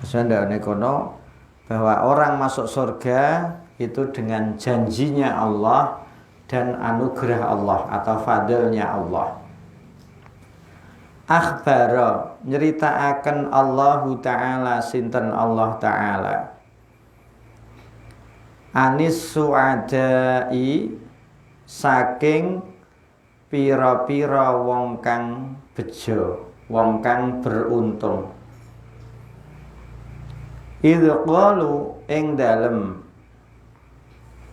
Sandane kono bahwa orang masuk surga itu dengan janjinya Allah dan anugerah Allah atau fadilnya Allah. Akhbara nyeritaaken Allahu Ta'ala sinten Allah Ta'ala anis su'adai saking pira-pira wong kang bejo, wong kang beruntung. Idz qalu ing dalem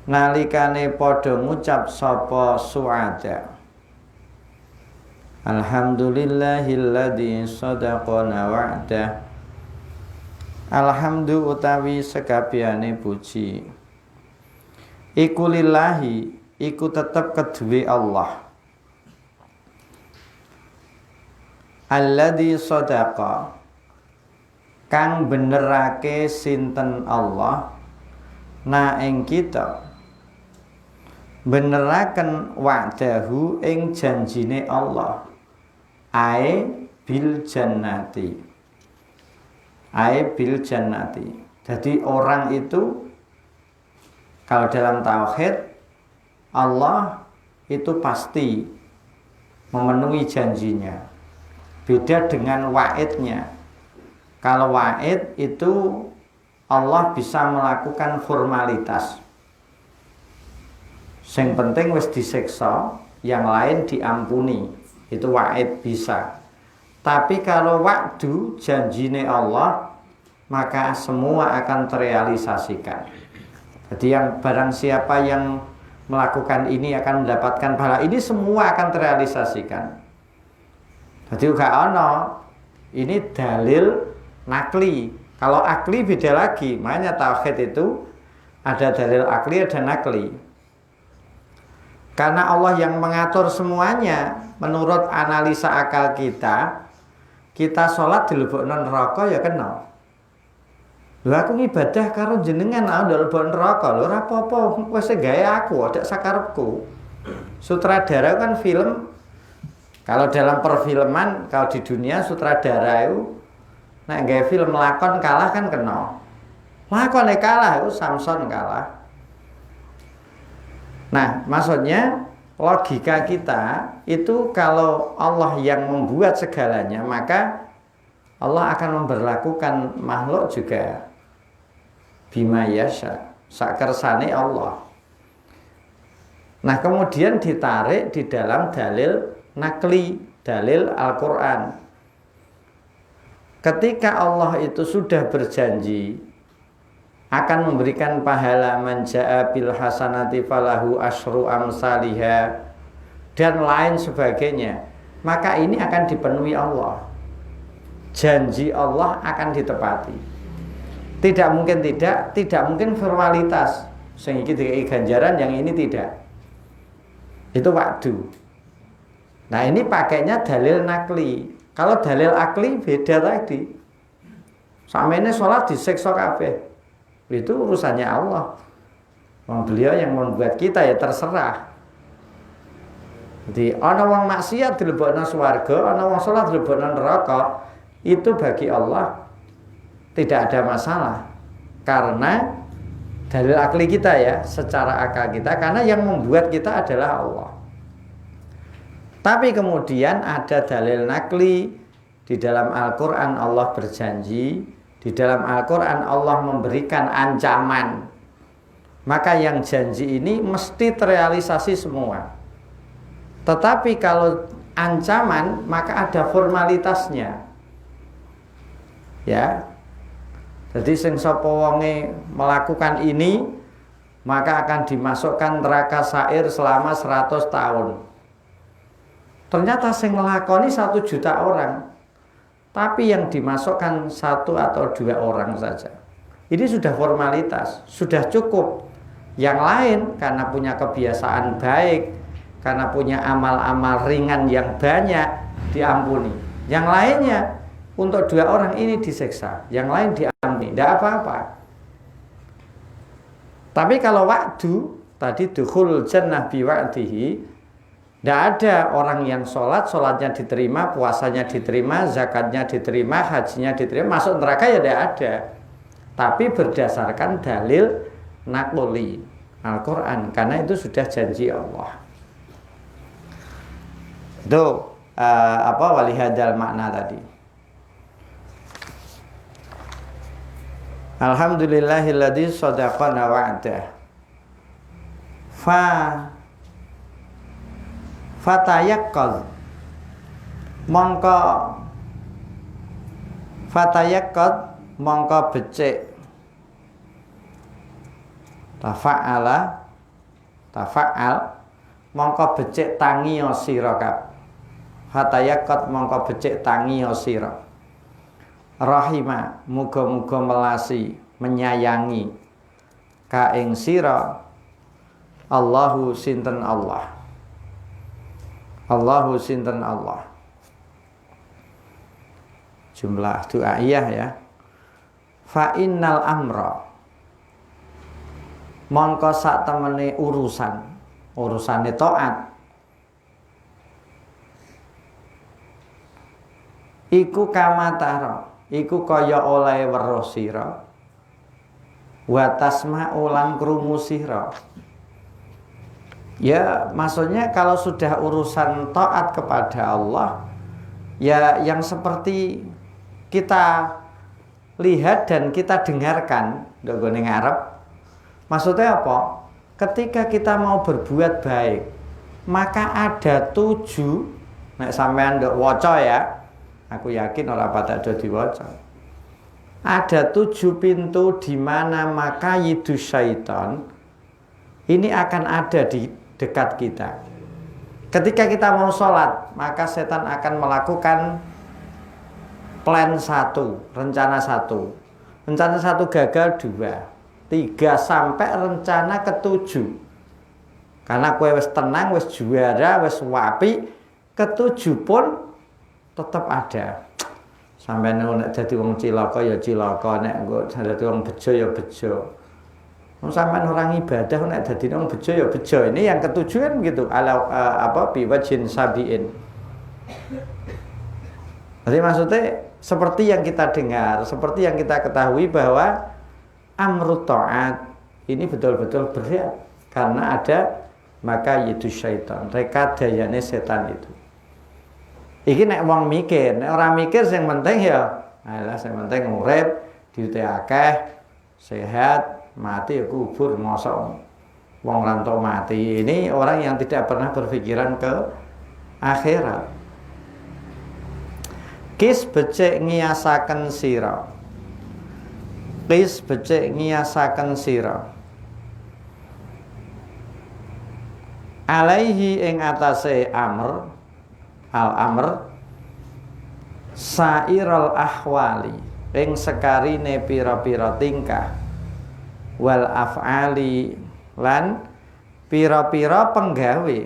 nalikane padha ngucap sapa su'ada, alhamdulillahilladzi sadaqana wa'dah. Alhamdu utawi sekabehane puji iku lillahi, iku tetep kedue Allah. Alladzi sadaqa, kang benerake sinten Allah na ing kita beneraken wa'dahu ing janjine Allah ae bil jannati, ae bil jannati. Jadi orang itu kalau dalam tauhid Allah itu pasti memenuhi janjinya, beda dengan wa'idnya. Kalau wa'id itu Allah bisa melakukan formalitas, yang penting wis disiksa, yang lain diampuni, itu wa'id bisa. Tapi kalau wa'du janjine Allah, maka semua akan terrealisasikan. Jadi yang barang siapa yang melakukan ini akan mendapatkan pahala, ini semua akan terrealisasikan. Jadi gak ono ini dalil nakli. Kalau akli beda lagi. Makanya tauhid itu ada dalil akli, ada nakli. Karena Allah yang mengatur semuanya menurut analisa akal kita. Kita sholat dilebokno neraka ya kena. Lho aku ibadah karo jenengan aku dilebokno neraka. Lho ora apa-apa, wis gawe aku, odak sakarepku. Sutradara kan film, kalau dalam perfilman, kalau di dunia sutradara itu nek gawe film lakon kalah kan kena. Lakone kalah itu Samson kalah. Nah, maksudnya logika kita itu kalau Allah yang membuat segalanya, maka Allah akan memberlakukan makhluk juga bima yasha, sakersane Allah. Nah, kemudian ditarik di dalam dalil nakli, dalil Al-Quran. Ketika Allah itu sudah berjanji akan memberikan pahala man jaa bil hasanati falahu asyru amsalihha dan lain sebagainya, maka ini akan dipenuhi Allah. Janji Allah akan ditepati. Tidak mungkin tidak mungkin formalitas sehingga dikai ganjaran yang ini tidak. Itu waktu. Nah, ini pakainya dalil nakli. Kalau dalil akli beda tadi. Samene sholat disiksa kabeh. Itu urusannya Allah. Beliau yang membuat kita ya terserah. Jadi ana wong maksiat dilebokno swarga, ana wong sholat dilebokno neraka, itu bagi Allah tidak ada masalah. Karena dalil akli kita ya, secara akal kita, karena yang membuat kita adalah Allah. Tapi kemudian ada dalil nakli. Di dalam Al-Quran Allah berjanji, di dalam Al-Quran Allah memberikan ancaman. Maka yang janji ini mesti terrealisasi semua. Tetapi kalau ancaman, maka ada formalitasnya. Ya. Jadi sing sapa wonge melakukan ini, maka akan dimasukkan neraka sair selama 100 tahun. Ternyata sing ngelakoni 1 juta orang, tapi yang dimasukkan 1 atau 2 orang saja. Ini sudah formalitas, sudah cukup. Yang lain karena punya kebiasaan baik, karena punya amal-amal ringan yang banyak, diampuni. Yang lainnya untuk 2 orang ini disiksa, yang lain diampuni, tidak apa-apa. Tapi kalau waktu tadi dukhul jannah biwa'dihi, Tidak ada orang yang sholat, sholatnya diterima, puasanya diterima, zakatnya diterima, hajinya diterima, masuk neraka ya tidak ada. Tapi berdasarkan dalil naqli Al-Quran, karena itu sudah janji Allah. Itu walihadal makna tadi. Alhamdulillahilladzi shadaqana wa'dah. Fatayaqqal mongko becik tafa'al mongko becik tangiya sira kabeh. Fatayaqqat mongko becik tangiya sira. Rahima muga-muga melasi menyayangi ka ing sira Allahu sinten Allah. Allahu sinten Allah. Jumlah du'aiyah ya. Fa innal amra mongko sak temene urusane taat iku kamatara, iku kaya oleh weruh sira wa tasma'u lan krungu sira. Ya, maksudnya kalau sudah urusan taat kepada Allah, ya yang seperti kita lihat dan kita dengarkan, ndogone ngarep. Maksudnya apa? Ketika kita mau berbuat baik, maka ada 7, nek sampean ndok waca ya. Aku yakin ora patek do diwaca. Ada 7 pintu di mana maka yidu syaitan ini akan ada di dekat kita. Ketika kita mau sholat, maka setan akan melakukan plan 1, rencana 1. Rencana 1 gagal 2, 3 sampai rencana ke-7. Karena kowe wis tenang, wis juara, wis wapi, ke-7 pun tetap ada. Sampai nek dadi wong cilaka ya cilaka, nek engko dadi wong bejo ya bejo. Sampeyan orang ibadah nek dadi wong bejo ya bejo. Ini yang ke-7 kan gitu. Biwajin sabiin. Jadi maksudnya seperti yang kita dengar, seperti yang kita ketahui bahwa amrut ta'at ini betul-betul berat karena ada maka yidu syaitan, rekadayane setan itu. Iki nek wong mikir, nek ora mikir sing penting ya alah sing penting urip, diute akeh, sehat, mati ya kubur, mosok wong rantau mati. Ini orang yang tidak pernah berpikiran ke akhirat. Kis becik ngiasaken sira. Kis becik ngiasaken sira. Alaihi ing atase amr, al-amr sairal ahwali, ing sekarine pira-pira tingkah, wal af'ali lan pira-pira penggawe.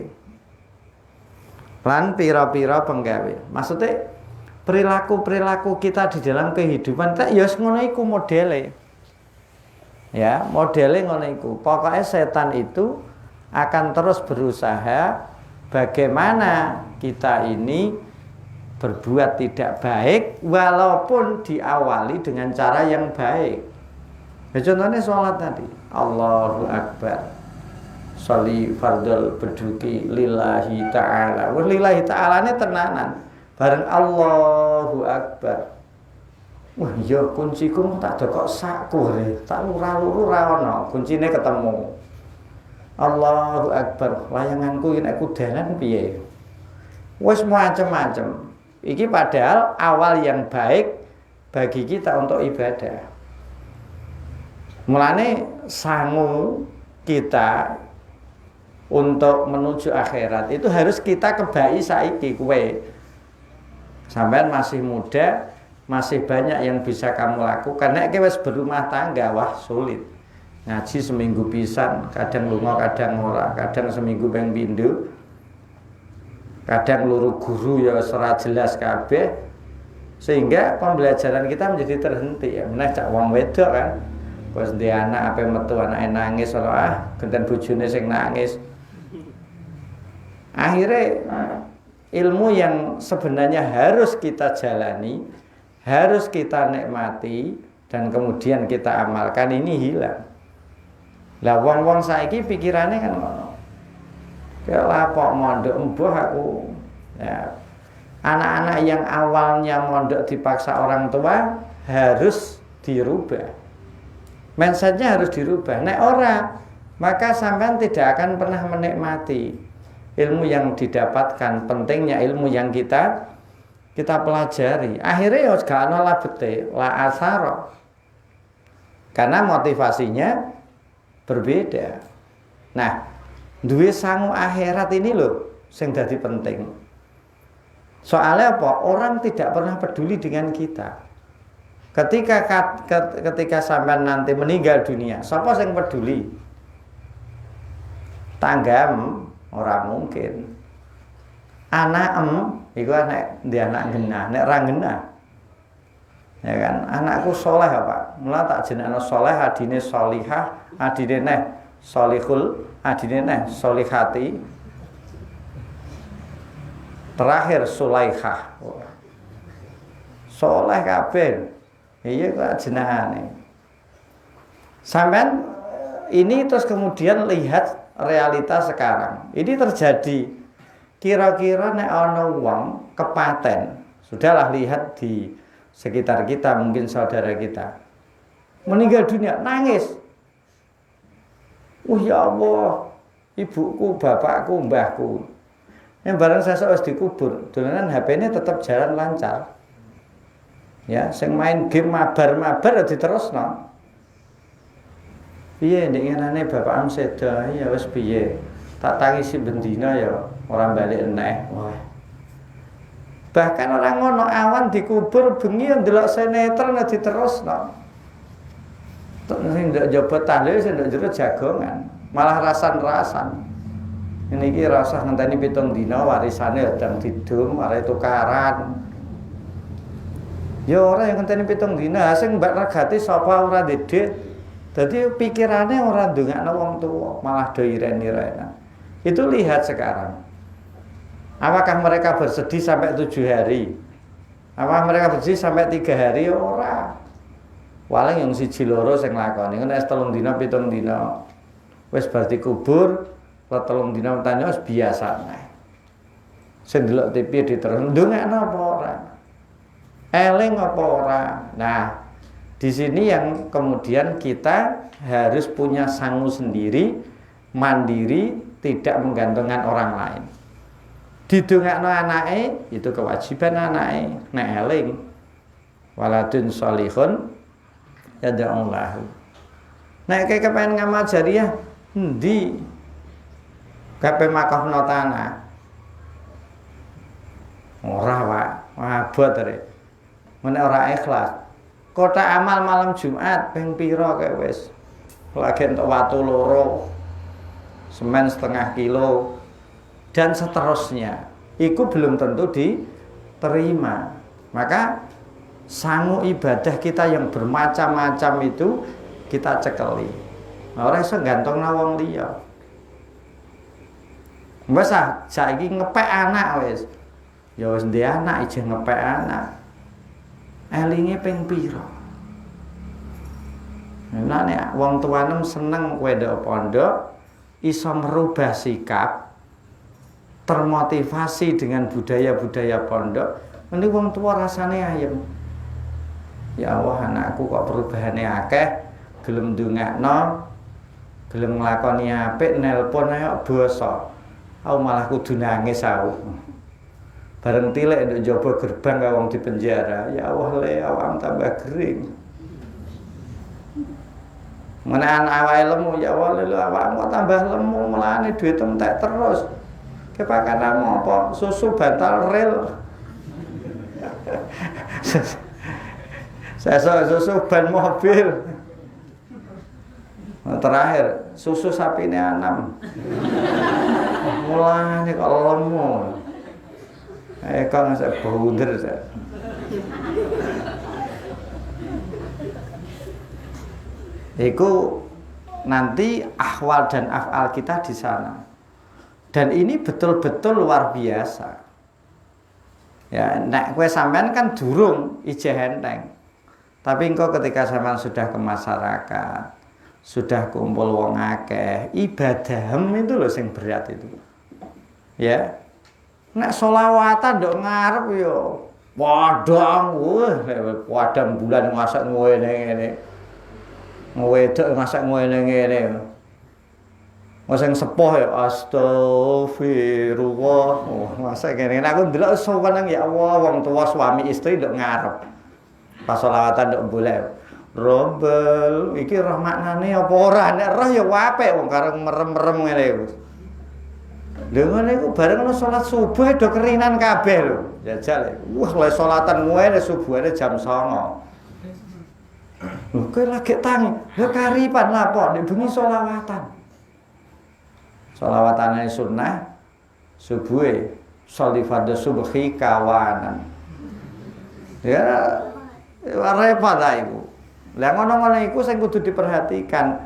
Lan pira-pira penggawe. Maksudnya perilaku-perilaku kita di dalam kehidupan kita ya ngono iku modele. Ya, modele ngono iku. Pokoknya setan itu akan terus berusaha bagaimana kita ini berbuat tidak baik walaupun diawali dengan cara yang baik. Ya, contohnya sholat tadi, Allahu Akbar, sholli fardal beduki lillahi ta'ala. Wah, lillahi ta'ala ini tenanan. Bareng Allahu Akbar. Wah iya kunciku tak ada kok saku tak luru-luru ra ono, kuncine ketemu. Allahu Akbar, layanganku ini aku dalan piye. Wis macam-macam. Iki padahal awal yang baik bagi kita untuk ibadah. Mulane sangu kita untuk menuju akhirat itu harus kita kebai saiki kowe. Sampean masih muda, masih banyak yang bisa kamu lakukan. Nek kowe wis berumah tangga, wah sulit. Ngaji seminggu pisan, kadang lunga, kadang ora, kadang seminggu ping pindho. Kadang luru guru ya ora jelas kabeh. Sehingga pembelajaran kita menjadi terhenti ya. Meneh cak wong wedok kan. Wis ndek anak ape metu anake nangis ora genten bojone sing nangis. Akhirnya ilmu yang sebenarnya harus kita jalani, harus kita nikmati, dan kemudian kita amalkan ini hilang. Lah wong-wong saiki pikirannya kan ngono. Kayak lapok mondok mbuh aku. Ya. Anak-anak yang awalnya mondok dipaksa orang tua harus dirubah. Mindsetnya harus dirubah. Nek ora, maka sampean tidak akan pernah menikmati ilmu yang didapatkan, pentingnya ilmu yang kita pelajari. Akhirnya ya gak ana labete, la asara. Karena motivasinya berbeda. Nah, duwe sangu akhirat ini loh sing dadi penting. Soalnya apa? Orang tidak pernah peduli dengan kita. Ketika sampean nanti meninggal dunia, siapa sing peduli? Tanggam ora mungkin. Anakem iku nek ndi anak genah, nek ra genah. Ya kan, anakku soleh apa? Mula tak jenengno soleh, adine solihah, adine neh solihul, adine neh solihati. Terakhir Sulaihah. Soleh kabeh. Iya kok jenengane. Sampean ini terus kemudian lihat realitas sekarang. Ini terjadi. Kira-kira nek ana wong kepaten, sudahlah lihat di sekitar kita, mungkin saudara kita meninggal dunia, nangis. Ya Allah, ibuku, bapakku, mbahku. Yang barang sesuk wis dikubur, dolanan HP-ne tetap jalan lancar. Ya, sing main game mabar-mabar diterusno. Piye nek ngenane bapakmu seda ya wis piye. Tak tangisi bendina ya ora balik eneh. Bahkan orang ngono awan dikubur bengi ndelok sinetron diterusno. Sing ndak njaba tahlil sing ndak jero jagongan, malah rasan-rasan. Ini ki rasah ngenteni 7 dina warisane ndang didum arek tukaran. Ya ora yang ngenteni 7 dina, sing mbak regati sapa ora dedek. Dadi pikirane ora ndongakno wong tuwa, malah do iren-irenan. Itu lihat sekarang. Apakah mereka bersedih sampai 7 hari? Apakah mereka bersedih sampai 3 hari? Ora. Waling yang siji loro sing lakoni, nek 3 dina 7 dina wis bar dikubur, 3 dina tanya wis biasa nae. Sing delok TV diterus ndongakno apa ora? Eling apa ora? Nah, di sini yang kemudian kita harus punya sangu sendiri, mandiri, tidak menggantungkan orang lain. Didongakno anake itu kewajiban anake, nek eling waladun sholihun yad'ulahu. Nek kepen ngamal jariah endi? Kape makafno tanah. Ora wae, abot rek. Menek ora ikhlas. Kota amal malam Jumat ping pira kae wis. Lagi entuk watu loro. Semen 0,5 kilo dan seterusnya. Iku belum tentu diterima. Maka sangu ibadah kita yang bermacam-macam itu kita cekeli. Ora iso gantungno wong liya. Wes saiki ngepek anak wis. Ya wis ndek anak ijeh ngepek anak. Elinge ping pira? Nek wong tuanem seneng kowe ndek pondok, iso merubah sikap, termotivasi dengan budaya-budaya pondok, mending wong tua rasane ayem. Ya Allah, anakku kok perubahane akeh, gelem ndongakno, gelem nglakoni apik, nelpon ayo basa. Aku malah kudu nangis aku. Bareng tilek nduk njaba gerbang ka wong di penjara, ya Allah le awam tambah gering. Menahan awake lemu, ya Allah le awakmu tambah lemu, melane duit entek terus. Kepakanamu apa? Susu bantal rel. Saya susu ban mobil. Terakhir susu sapine anam. Mulane kok lemu. Kang saya bunder saya. Iku nanti ahwal dan af'al kita di sana. Dan ini betul-betul luar biasa. Ya, nek kowe sampean kan durung ijeh enteng. Tapi engkau ketika sampean sudah ke masyarakat, sudah kumpul wong akeh, ibadahem itu loh sing berat itu. Ya. Nek selawatan ndok ngarep yo padang, padang bulan masak ngene. Ngwedok masak ngene. Sing sepuh ya astagfirullah. Oh, masa kene aku ndelok sowan ya Allah wong tua suami istri ndok ngarep. Pas selawatan ndok boleh. Robbal iki roh maknane apa ora? Nek roh ya apik wong kareng merem-merem ngene iku. Lha ngene iku bareng ana salat subuh do kerinan kabeh lho. Jajal. Wah, le salatan ngene subuhane jam 09.00. Lho kowe lagi tangi. Lha karipan lapo nek bengi selawatan. Sholawatane sunnah subuhe sholli fardhu subhi kawanan. Ya repot lah iku. Lah ngono-ngono iku sing kudu diperhatikan.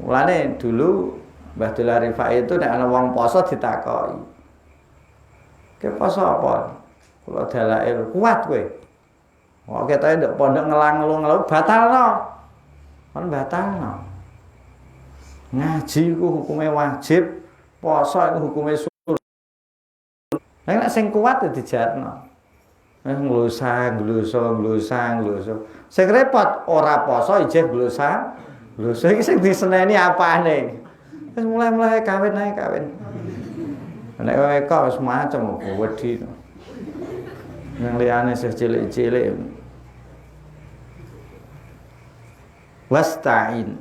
Mulane dulu Mbah Dullah Rifai itu nek ana wong poso ditakoki. Ke poso apa? Kula dalail kuat kowe. Kok ketoke nduk pondok ngelang-ngelang batalno. Kon batalno. Ngaji ku hukumnya wajib, poso itu hukumnya sunat. Nek sing kuat ya dijarno. Nglusa. Sing repot ora poso ijeh nglusa. Iki sing diseneni apane? Wis mulai kawin ae kawin. Nek kowe kok wis macem wedi. Yang liyane sih cilik-cilik. Wasta'in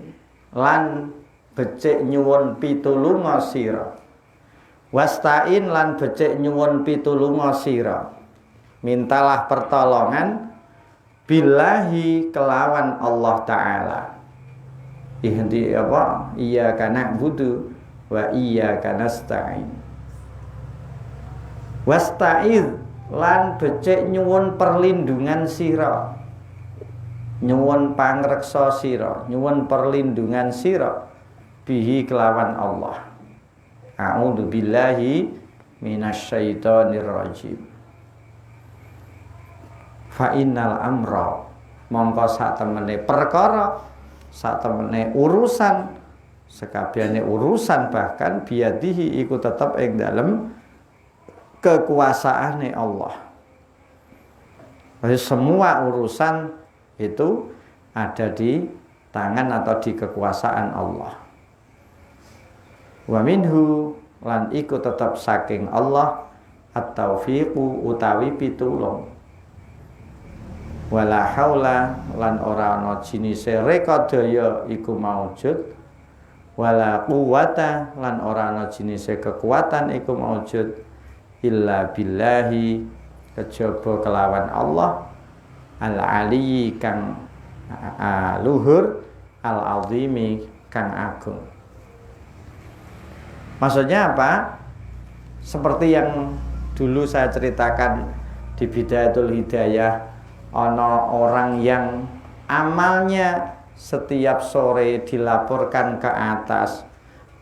lan becik nyuwun pitulunga sira. Wasta'in lan becik nyuwun pitulunga sira. Mintalah pertolongan billahi kelawan Allah Ta'ala. Ihdi apa? Iyyaka na'budu wa iyyaka nasta'in. Wasta'id lan becik nyuwun perlindungan sira. Nyuwun pangreksa sira, nyuwun perlindungan sira. Bihi kelawan Allah. A'udzu billahi minasyaitonir rajim. Fa innal amra mongko sak temene perkara, sak temene urusan, sekabehane urusan bahkan biadihi iku tetep ing dalem kekuasaane Allah. Jadi semua urusan itu ada di tangan atau di kekuasaan Allah. Wa minhu lan iku tetap saking Allah at-taufiqu utawi pitulung. Wala haula lan ora ana jinise rekadaya iku maujud. Wala quwata lan ora ana jinise kekuatan iku maujud illa billahi kejaba kelawan Allah al-aliyyi kang luhur al-azimi kang agung. Maksudnya apa? Seperti yang dulu saya ceritakan di Bidayatul Hidayah, ana orang yang amalnya setiap sore dilaporkan ke atas,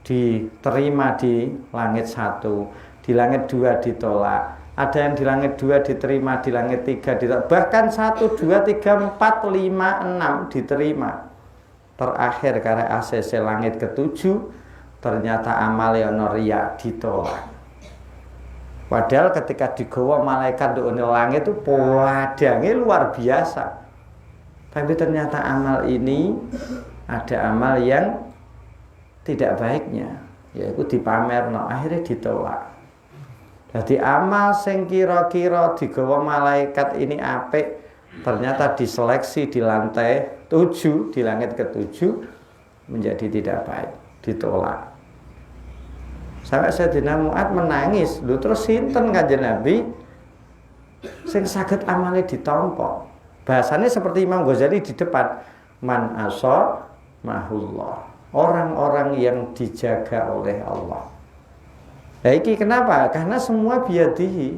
diterima di langit 1, di langit 2 ditolak, ada yang di langit 2 diterima, di langit 3 ditolak, bahkan 1, 2, 3, 4, 5, 6 diterima. Terakhir karena ACC langit ke-7 ternyata amal yang riya ditolak. Padahal ketika digawa malaikat di langit itu padangnya luar biasa. Tapi ternyata amal ini ada amal yang tidak baiknya, yaitu dipamerno, akhirnya ditolak. Jadi amal sing kira-kira digawa malaikat ini apik, ternyata diseleksi di lantai 7, di langit ke-7 menjadi tidak baik, ditolak. Sampai Sayyidina Mu'ad menangis. Lho terus sinten Kanjeng Nabi sing saged amale ditampa. Bahasanya seperti Imam Ghazali di depan, man asa mahullah. Orang-orang yang dijaga oleh Allah. Nah, ini kenapa? Karena semua biadihi.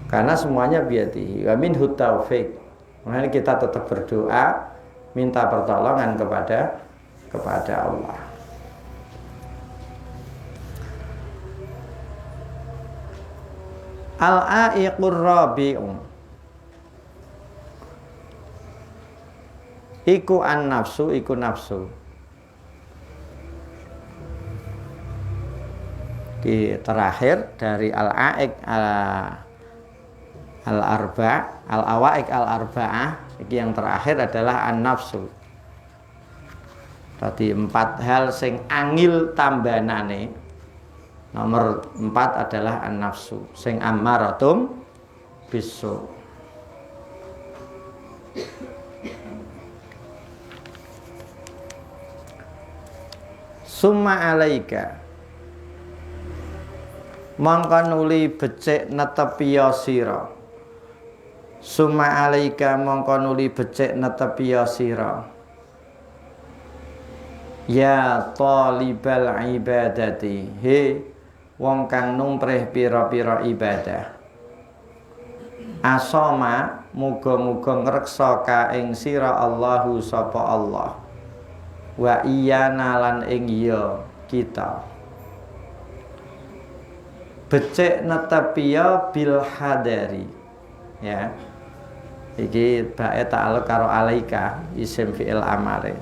Karena semuanya biadihi. Wa minhu taufiq. Makanya kita tetap berdoa, minta pertolongan kepada Allah. Al-aiqur rabi'u iku an-nafsu, iku nafsu. Di terakhir dari al-aiq al-arba', al-awaiq al-arba'ah, yang terakhir adalah an-nafsu. Tadi 4 hal sing angil tambanane. Nomor 4 adalah an-nafsu, sing ammaratum bisu. Summa alaika mongko nuli becik netepiya sira. Summa alaika mongko nuli becik netepiya sira. Ya talibal ibadati, he wong kang numprih pira-pira ibadah. Asoma muga-muga ngreksa ka ing sira Allahu sapa Allah. Wa iyana lan ing ya kita. Becik netepiya bil hadari. Ya. Iki bae ta'alluq karo alaika, isim fi'il amare.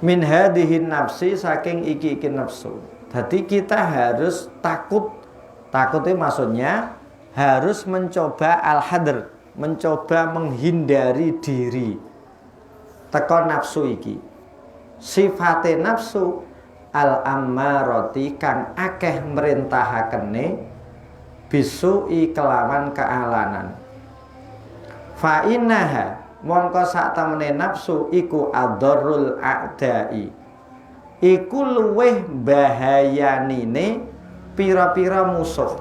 Min hadhihi nafsi, saking iki nafsu. Jadi kita harus takut. Takut itu maksudnya harus mencoba al-hadr, mencoba menghindari diri teko nafsu iki. Sifate nafsu al-ammarati kang akeh merintahakene bisu'i kelawan kealanan. Fa innaha mongko sak temene nafsu iku adharrul a'dai, iku luweh bahayanine pira-pira musuh.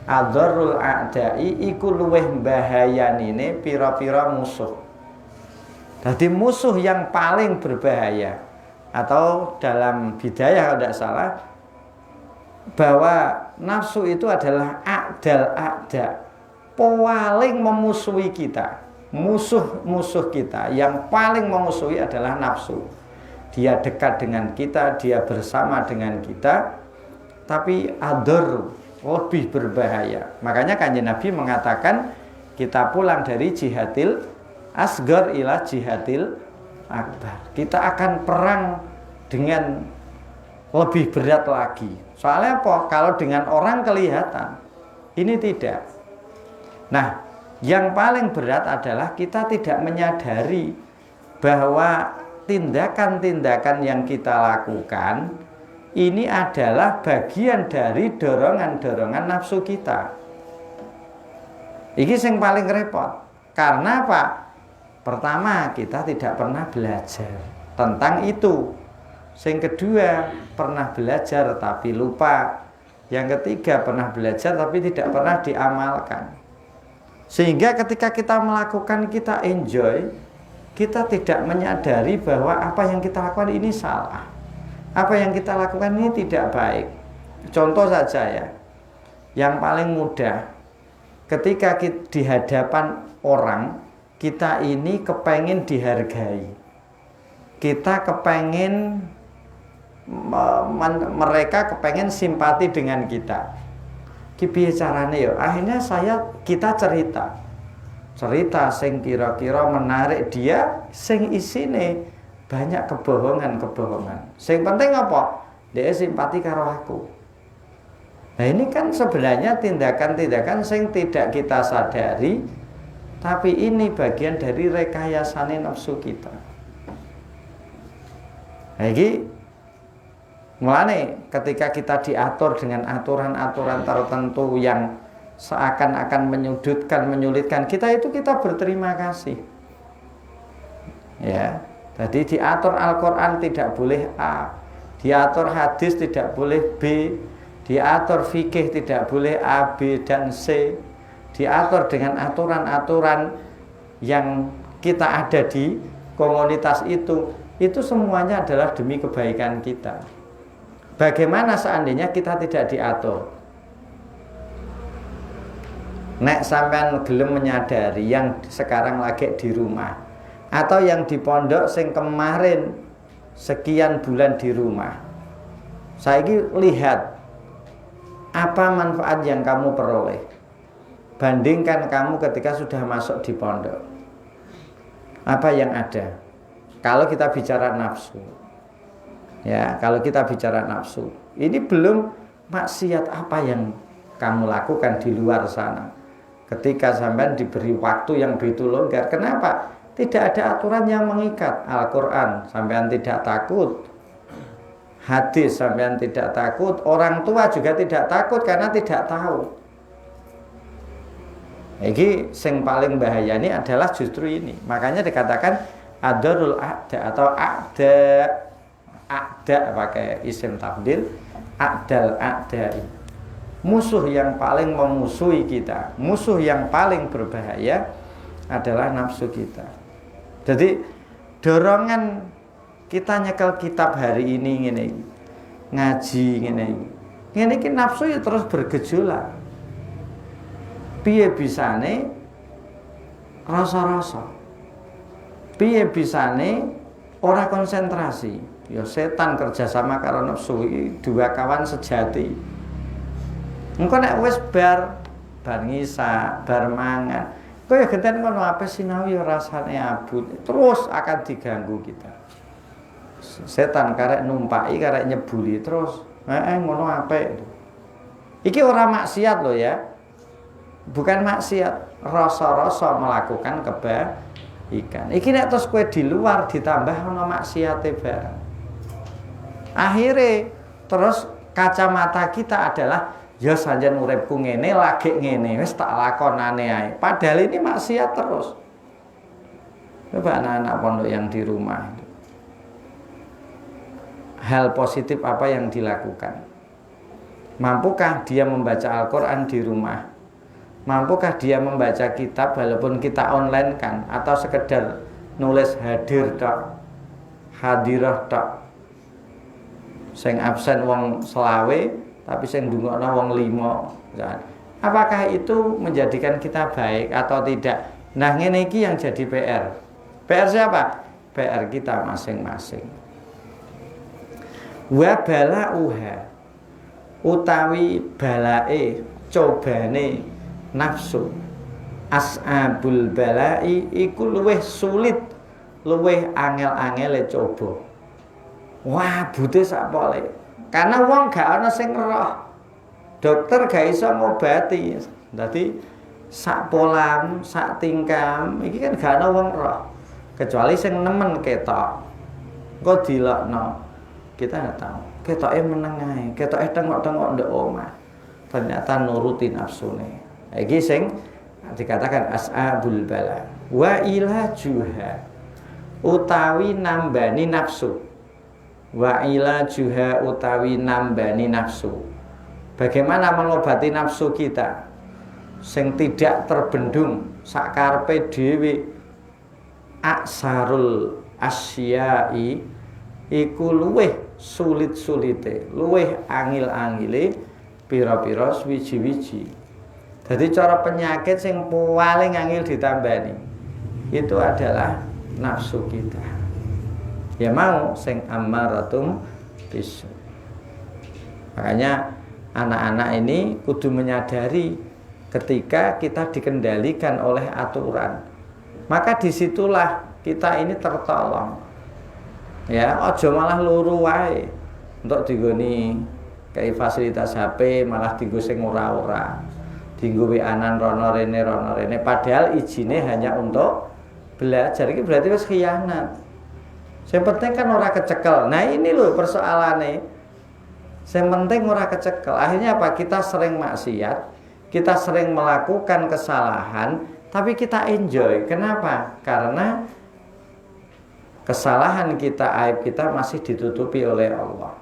Adharrul a'dai iku luweh bahayanine pira-pira musuh. Jadi musuh yang paling berbahaya, atau dalam bidayah kalau tidak salah, bahwa nafsu itu adalah a'dal a'da, paling memusuhi kita. Musuh-musuh kita yang paling memusuhi adalah nafsu. Dia dekat dengan kita, dia bersama dengan kita, tapi ador, lebih berbahaya. Makanya Kanjeng Nabi mengatakan kita pulang dari jihadil asgar ila jihadil akbar. Kita akan perang dengan lebih berat lagi. Soalnya apa? Kalau dengan orang kelihatan, ini tidak. Nah, yang paling berat adalah kita tidak menyadari bahwa tindakan-tindakan yang kita lakukan ini adalah bagian dari dorongan-dorongan nafsu kita. Ini yang paling repot. Karena apa? Pertama, kita tidak pernah belajar tentang itu. Yang kedua, pernah belajar tapi lupa. Yang ketiga, pernah belajar tapi tidak pernah diamalkan. Sehingga ketika kita melakukan, kita enjoy, kita tidak menyadari bahwa apa yang kita lakukan ini salah. Apa yang kita lakukan ini tidak baik. Contoh saja ya, yang paling mudah, ketika kita di hadapan orang, kita ini kepengen dihargai. Kita kepengen, mereka kepengen simpati dengan kita. piye carane ya? Akhirnya kita cerita sing kira-kira menarik dia, sing isine banyak kebohongan. Sing penting apa? Dia simpati karo aku. Nah ini kan sebenarnya tindakan-tindakan sing tidak kita sadari, tapi ini bagian dari rekayasane nafsu kita. Nah ini mulane ketika kita diatur dengan aturan-aturan tertentu yang seakan-akan menyudutkan, menyulitkan kita berterima kasih. Ya, jadi diatur Al-Quran tidak boleh A, diatur hadis tidak boleh B, diatur fikih tidak boleh A, B, dan C, diatur dengan aturan-aturan yang kita ada di komunitas itu semuanya adalah demi kebaikan kita. Bagaimana seandainya kita tidak diatur? Nek sampean gelem menyadari yang sekarang lagi di rumah atau yang di pondok sing kemarin sekian bulan di rumah, saiki lihat apa manfaat yang kamu peroleh. Bandingkan kamu ketika sudah masuk di pondok. Apa yang ada? Kalau kita bicara nafsu. Ya, kalau kita bicara nafsu, ini belum maksiat apa yang kamu lakukan di luar sana. Ketika sampean diberi waktu yang begitu longgar, kenapa? Tidak ada aturan yang mengikat. Al-Quran sampean tidak takut, hadis sampean tidak takut, orang tua juga tidak takut karena tidak tahu. Ini yang paling bahaya ini adalah justru ini. Makanya dikatakan adarul a'da atau a'da pakai isim tafdil, a'dal a'dai. Musuh yang paling memusuhi kita, musuh yang paling berbahaya adalah nafsu kita. Jadi dorongan kita nyekel kitab hari ini ngene, ngaji ngene iki nafsu ya terus bergejolak. Piye bisane rasa-rasa, piye bisane ora konsentrasi. Ya setan kerjasama karo nafsu iki dua kawan sejati. Engko nek wis bar ngisa, bar mangan, kaya genten ngono ape sinau ya rasane abot, terus akan diganggu kita. Setan karek numpaki, karek nyebuli terus. Ngono ape. Iki ora maksiat loh ya. Bukan maksiat, rasa-rasa melakukan kebaikan. Iki nek terus kowe di luar ditambah ana maksiate bareng. Akhire terus kacamata kita adalah ya sanjen uripku ngene, lagi ngene, wis tak lakonane ae. Padahal ini maksiat terus. Coba anak-anak pondok yang di rumah, hal positif apa yang dilakukan? Mampukah dia membaca Al-Quran di rumah? Mampukah dia membaca kitab walaupun kita online kan? Atau sekedar nulis hadir tok, hadirah tok, sing absen wong selawe tapi sing ndungokno wong 5. Apakah itu menjadikan kita baik atau tidak? Nah, ngene iki yang jadi PR. PR siapa? PR kita masing-masing. Wa bala'uha utawi balae cobane nafsu. As'abul bala'i iku luwih sulit, luwih angel-angele coba. Wah, bute sak pole. Karena wong gak ana sing roh. Dokter gak iso ngobati. Dadi sak polam, sak tingkam iki kan gak ana wong roh. Kecuali sing nemen ketok. Engko dilokno. Kita gak tahu. Ketoke meneng ae, ketoke tengok-tengok ndek omah. Ternyata nuruti nafsune. Iki sing dikatakan as'abul bala. Wa ilajuha utawi nambani nafsu. Wa ilajuha utawi nambani nafsu. Bagaimana mengobati nafsu kita sing tidak terbendung sakarepe dhewe? Aksarul asyai iku luweh sulit-sulite, luweh angil-angile pira-pira wiji-wiji. Jadi cara penyakit sing paling angil ditambani itu adalah nafsu kita. Ya mau sing ammaratum bisu. Makanya anak-anak ini kudu menyadari ketika kita dikendalikan oleh aturan, maka disitulah kita ini tertolong. Ya, ojo malah luru wae untuk digoni kayak fasilitas HP malah dienggo sing ora-ora. Dienggo WA-an rono rene padahal izinnya hanya untuk belajar. Ini berarti wis khianat. Yang penting kan ora kecekel. Nah, ini loh persoalannya. Yang penting ora kecekel. Akhirnya apa? Kita sering maksiat, kita sering melakukan kesalahan, tapi kita enjoy. Kenapa? Karena kesalahan kita, aib kita masih ditutupi oleh Allah.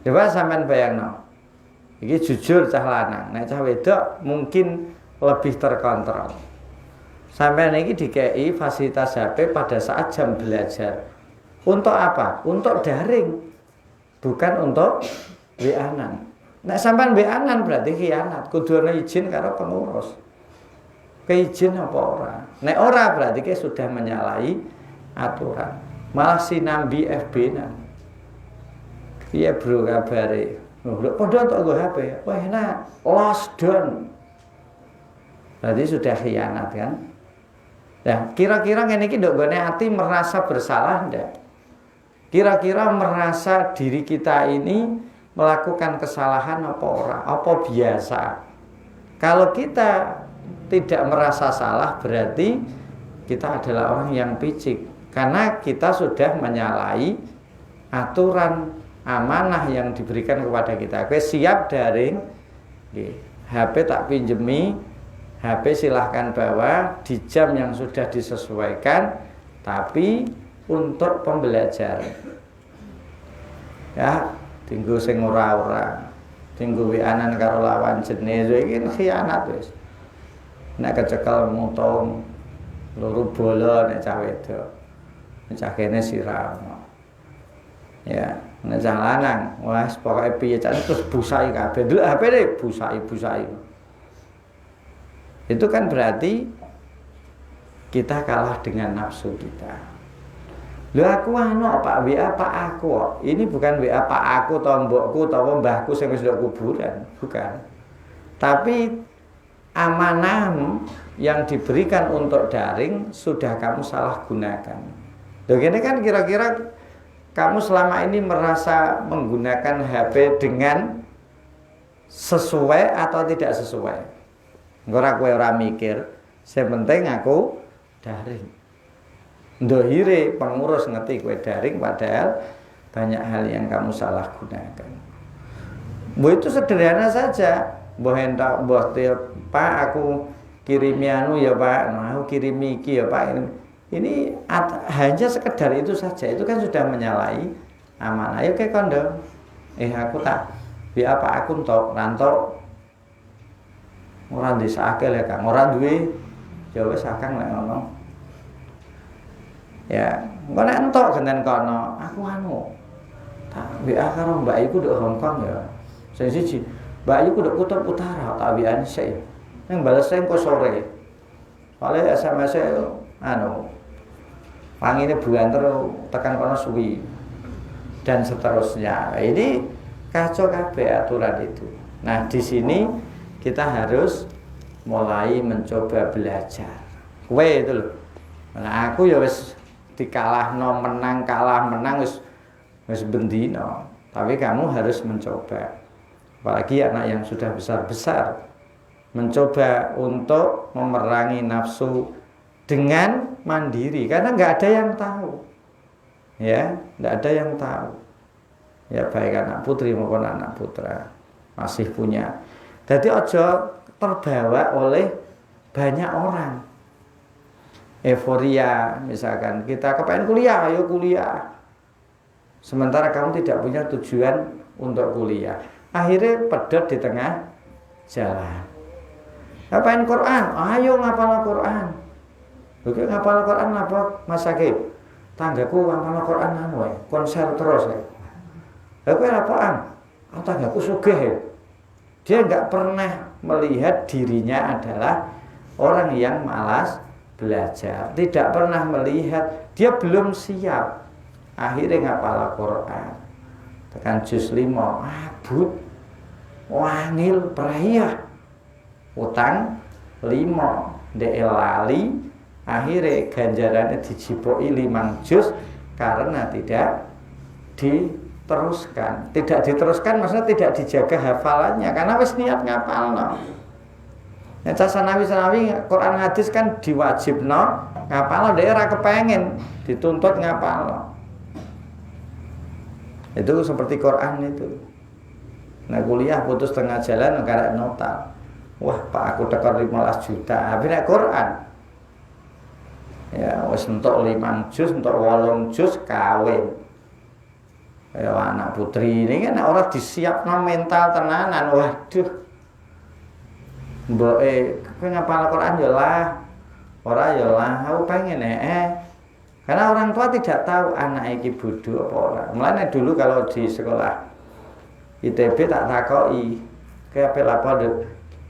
Coba sampean bayangno. Iki jujur cah lanang, nek cah wedok mungkin lebih terkontrol. Sampean iki dikei fasilitas HP pada saat jam belajar. Untuk apa? Untuk daring. Bukan untuk WA-an. Nek sampean WA-an berarti khianat, kudu ana izin karo pengurus. Keizin apa ora? Nek ora berarti ke sudah menyalahi aturan. Malah sinambi FB-nan. Piye bro kabare? Lho padha tok nggo HP. Wah enak, lost down. Berarti sudah khianat kan? Nah, kira-kira ngene iki ndok gone ati merasa bersalah ndak? Kira-kira merasa diri kita ini melakukan kesalahan apa ora? Apa biasa? Kalau kita tidak merasa salah berarti kita adalah orang yang picik. Karena kita sudah menyalahi aturan amanah yang diberikan kepada kita. Oke, siap daring. HP tak pinjemi, HP silahkan bawa di jam yang sudah disesuaikan, tapi untuk pembelajaran. Ya, tinggu sing ora-ora, tinggu WA-an karo lawan jenis, iki khianat wis. Nek kecekel mutong loro bola nek cah wedok. Nek cah kene siram. Ya, nek cah lanang, wes pokoke piye cah terus busai kabeh. Delok HP-ne busai. Itu kan berarti kita kalah dengan nafsu kita. Lho aku Pak WA Pak aku. Ini bukan WA Pak aku atau mbokku atau mbahku sing wis ndok kuburan, bukan. Tapi amanah yang diberikan untuk daring sudah kamu salah gunakan. Loh ini kan kira-kira kamu selama ini merasa menggunakan HP dengan sesuai atau tidak sesuai? Ora kowe ora mikir, sing penting aku daring. Ndohire pengurus ngerti kowe daring padahal banyak hal yang kamu salah gunakan. Itu sederhana saja. Mbah entak mbah Pak aku kirimi anu ya Pak, nah, aku kirimi iki ya Pak. Ini hanya sekedar itu saja. Itu kan sudah menyalahi amanah. Ayo ke kondo. Aku tak WA Pak aku entuk rantok. Ora ndesake lek Kang, ora duwe. Ya wis akang lek ngono. Ya, engko nek entuk genten kono, aku anu. Tak WA karo Mbak iku nduk Hongkong ya. Sing siji, Mbak iku nduk Kutub Utara, tak WA-an sik. Ning bales engko sore. Soale SMS anu. Pangine bulan terus tekan kono suwi. Dan seterusnya. Ini kacau kabeh aturan itu. Nah, di sini kita harus mulai mencoba belajar. Kowe itu loh. Nah, aku ya wis dikalahno menang kalah menang wis bendino. Tapi kamu harus mencoba. Apalagi anak yang sudah besar-besar mencoba untuk memerangi nafsu dengan mandiri karena nggak ada yang tahu. Ya, nggak ada yang tahu. Ya baik anak putri maupun anak putra masih punya. Jadi ojo terbawa oleh banyak orang. Euforia misalkan kita kepengen kuliah, ayo kuliah. Sementara kamu tidak punya tujuan untuk kuliah. Akhirnya pedot di tengah jalan. Ngapain Quran? Ayo ngapal Quran. Oke ngapal Quran apa Mas Sakib? Tanggaku ngapal Quran anu konser terus ya. Aku apaan? Tanggaku sugih. Dia enggak pernah melihat dirinya adalah orang yang malas belajar, tidak pernah melihat dia belum siap. Akhirnya ngapal Quran tekan juz 5 abut wangil praya utang 5 ndek lali akhirnya ganjarannya dijipoki 5 juz karena tidak diteruskan maksudnya tidak dijaga hafalannya karena wis niat ngapalno. Nek sanawi Quran hadis kan diwajibno ngapalno dhek ora kepengen dituntut ngapalno. Itu seperti Quran itu. Nah kuliah putus tengah jalan karek nota. Wah, Pak aku tekor 15 juta. Habis nek Quran ya wis entuk 5 juz, entuk 8 juz kawin. Ya anak putri ini kan orang disiapno mental tenanan. Waduh. Mboke kowe ngapal Quran ya lah. Ora ya lah, aku pengen karena orang tua tidak tahu anak iki bodho apa ora. Mulane dulu kalau di sekolah ITB tak takoki, "Kowe apik apa, Nduk?"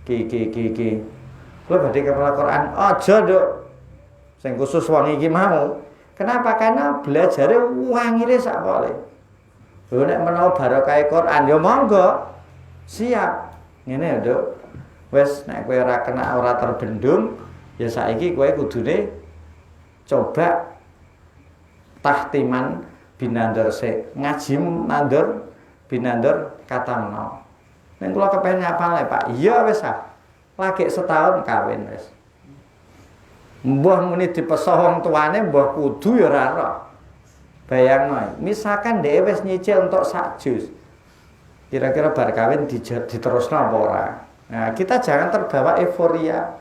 Ki. Kowe badhe ngapal Quran? Aja, Nduk. Sing khusus wong iki mau. Kenapa? Karena belajare wangire sak pole. Lho nek menawa barokah Quran ya monggo. Siap. Ngene ya, Nduk. Wes nek kowe ora terbendung, ya saiki kowe kudune coba tahtiman binandar ngaji nandur binandar katamno. Nek kula kepen ngapal Pak. Iya wis lagi setahun kawin wis. Mbah muni dipesah wong tuane mbah kudu ya ora ora. Bayangno, misalkan dhewe wis nyicil entuk 1 juz. Kira-kira bar kawin diterusno apa ora? Nah, kita jangan terbawa euforia.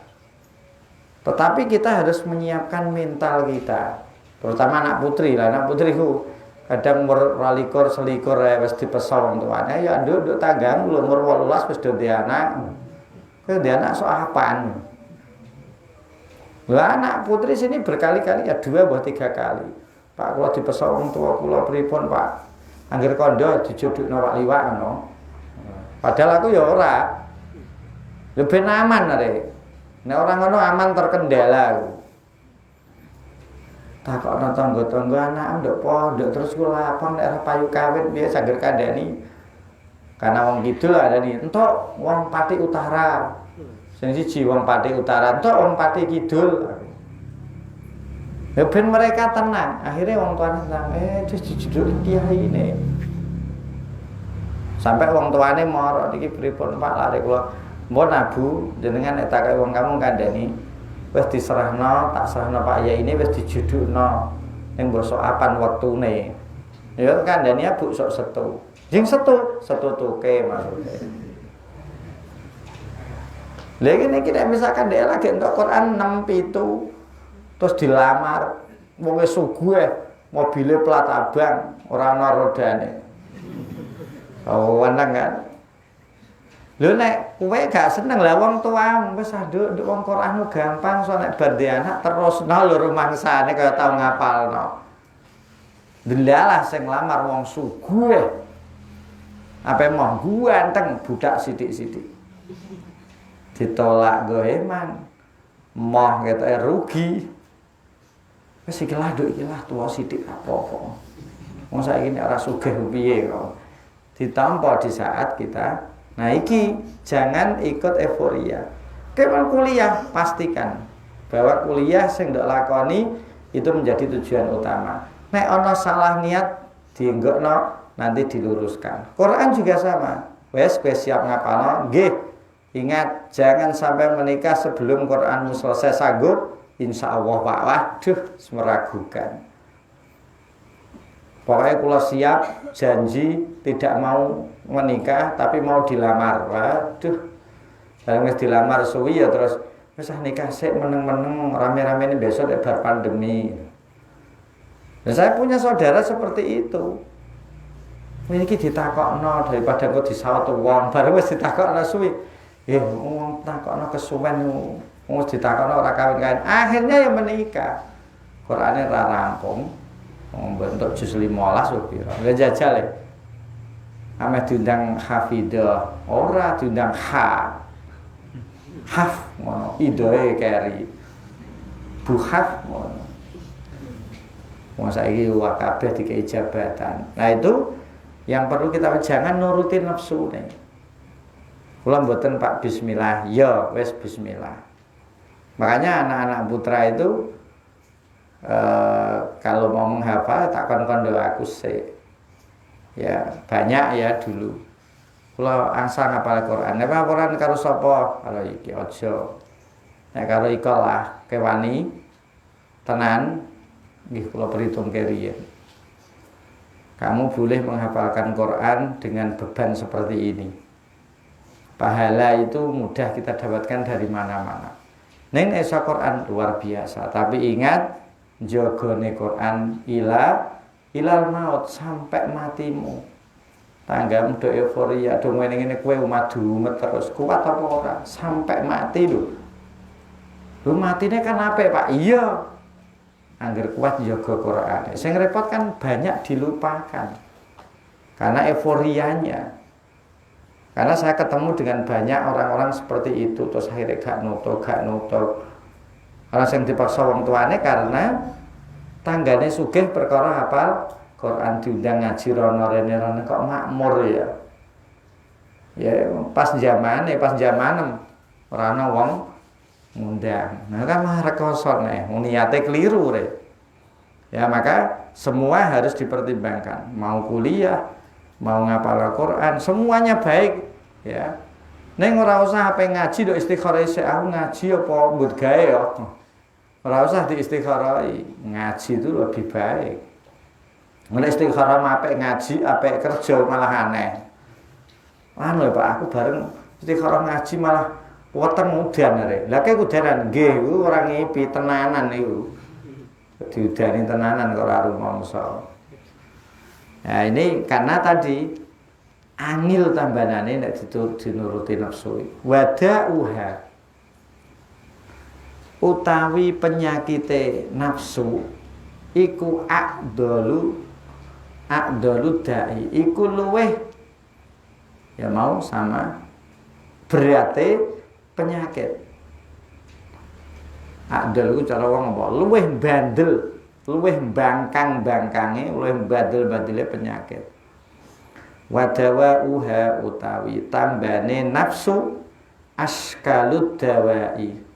Tetapi kita harus menyiapkan mental kita. Terutama anak putri lah, anak putriku kadang umur 22 selikur wis dipesah wong tuane, ya nduk tanggamu umur 18 wis do anak. Kowe ndek anak sok apaan? Lah anak putri sini berkali-kali ya 2 atau 3 kali. Pak kula dipesah wong tua kula pripun, Pak? Angger kondo dijodhokno Pak liwak ngono. Padahal aku ya ora. Ya ben aman arek. Nek ora ngono aman terkendala aku. Takokno tangga-tangga anak nduk pondok terus kula lapor nek ora payu kawin piye saged kandhani. Karena wong kidul ada nih, entuk wong Pati Utara. Sing siji wong Pati Utara, entuk wong Pati Kidul. Ya ben mereka tenang. Akhirnya wong tuane tenang, dijuduk kiai ini. Sampai wong tuane moro niki pripun Pak lare kula. Mbon Abu jenengan nek tak wong kamu kandhani wis diserahno, tak serahno Pak Yai ini wis dijudukno ning basa apan wektune. Ya kandhani Abu sok setu. Jing setu tuke maksude. Lagi nek kita misalkan dhek lagi entuk Quran 6 7 terus dilamar wong wis sugih, mobile plat abang, ora ana rodane. Oh, wandang kan. Lho nek kowe gak seneng lah wong tuamu wis nduk wong Quran gampang so nek bar anak terusno lho rumangsane kaya tau ngapalno. Delalah sing lamar wong sugih. Apa mau ganteng budak sithik-sithik. Ditolak goeman. Moh ketoke rugi. Wis iki lah nduk iki lah tuwa sithik apa-apa. Wong saiki nek ora sugih piye kok. Ditampa di saat kita. Nah iki jangan ikut euforia. Kemal kuliah pastikan bahwa kuliah sing ndak lakoni itu menjadi tujuan utama. Nek ana salah niat dienggokno nanti diluruskan. Quran juga sama. Wes kowe siap ngapalno? Nggih. Ingat jangan sampai menikah sebelum Quranmu selesai sanggup. Insyaallah Pak. Waduh, meragukan. Pokoknya kula siap janji tidak mau menikah tapi mau dilamar. Waduh. Bareng wis dilamar suwi ya terus wis nikah sik meneng-meneng rame-rame ini besok bar pandemi. Dan saya punya saudara seperti itu. Iki ditakokno daripada kok disawat wong, bareng wis ditakokno suwi. Wong takokno kesuwen wong ditakokno ora kawin-kawin. Akhirnya ya menikah. Qur'ane ra rampung. Bentuk juz 15 piro. Enggak jajal ya. Ame diundang hafidah, ora diundang haf ngono, idoe keri. Buhaf ngono. Wong saiki wae kabeh dikei jabatan. Nah itu yang perlu kita jangan nurutin nafsu nih. Kula mboten Pak bismillah, ya wis bismillah. Makanya anak-anak putra itu kalau mau menghafal tak kon-kon aku sih. Ya, banyak ya dulu. Kula angsal ngapal Quran. Nek Quran karo sapa? Karo iki aja. Nek karo iko lah kewani tenan nggih kula perhitung keriyen. Kamu boleh menghafalkan Quran dengan beban seperti ini. Pahala itu mudah kita dapatkan dari mana-mana. Neng esa Quran luar biasa, tapi ingat jogone Quran ilal maut sampai matimu. Tanggamu do euforia, do ngene-ngene kowe madu terus kuat apa ora sampai mati lho. Lu matine kan apik, Pak? Iya. Angger kuat jaga Quran. Sing repot kan banyak dilupakan. Karena euforianya. Karena saya ketemu dengan banyak orang-orang seperti itu terus akhirnya gak nutuk. Orang yang dipaksa wong tuane karena tanggane sugih perkara hafal Quran diundang ngaji rono rene kok makmur ya. Ya pas zaman ora ana wong ngundang. Nah kan mah rekoso nih, niate keliru re. Ya maka semua harus dipertimbangkan. Mau kuliah, mau ngapal Quran, semuanya baik ya. Neng ora usah ape ngaji do istikharah sik aku ngaji apa mbut gawe ya. Ora usah diistikharai, ngaji itu lebih baik. Mun istikharah apik ngaji, apik kerja malah aneh. Anu Pak, aku bareng istikharah ngaji malah weteng udan rek. Lah kek udanan nggih iku ora ngipi tenanan niku. Diudani tenanan kok ora rumangsa. Nah ini karena tadi angil tambanane nek dinuruti nafsu. Wada'uha utawi penyakite nafsu iku aqdalu dai iku luweh ya mau sama berate penyakit. Aqdal iku cara wong apa? Luweh bandel, luweh bangkang-bangkange, luweh badel-badele penyakit. Wadawa uha utawi tambane nafsu askalud dawai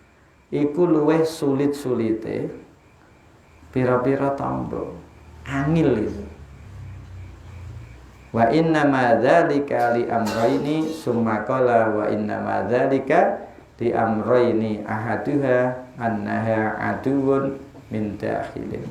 iku luweh sulit-sulite pira-pira tamba angil itu. Wa inna ma dzalika li amrayni summa qala wa inna ma dzalika li amrayni ahaduha annaha aduun min dakhilin.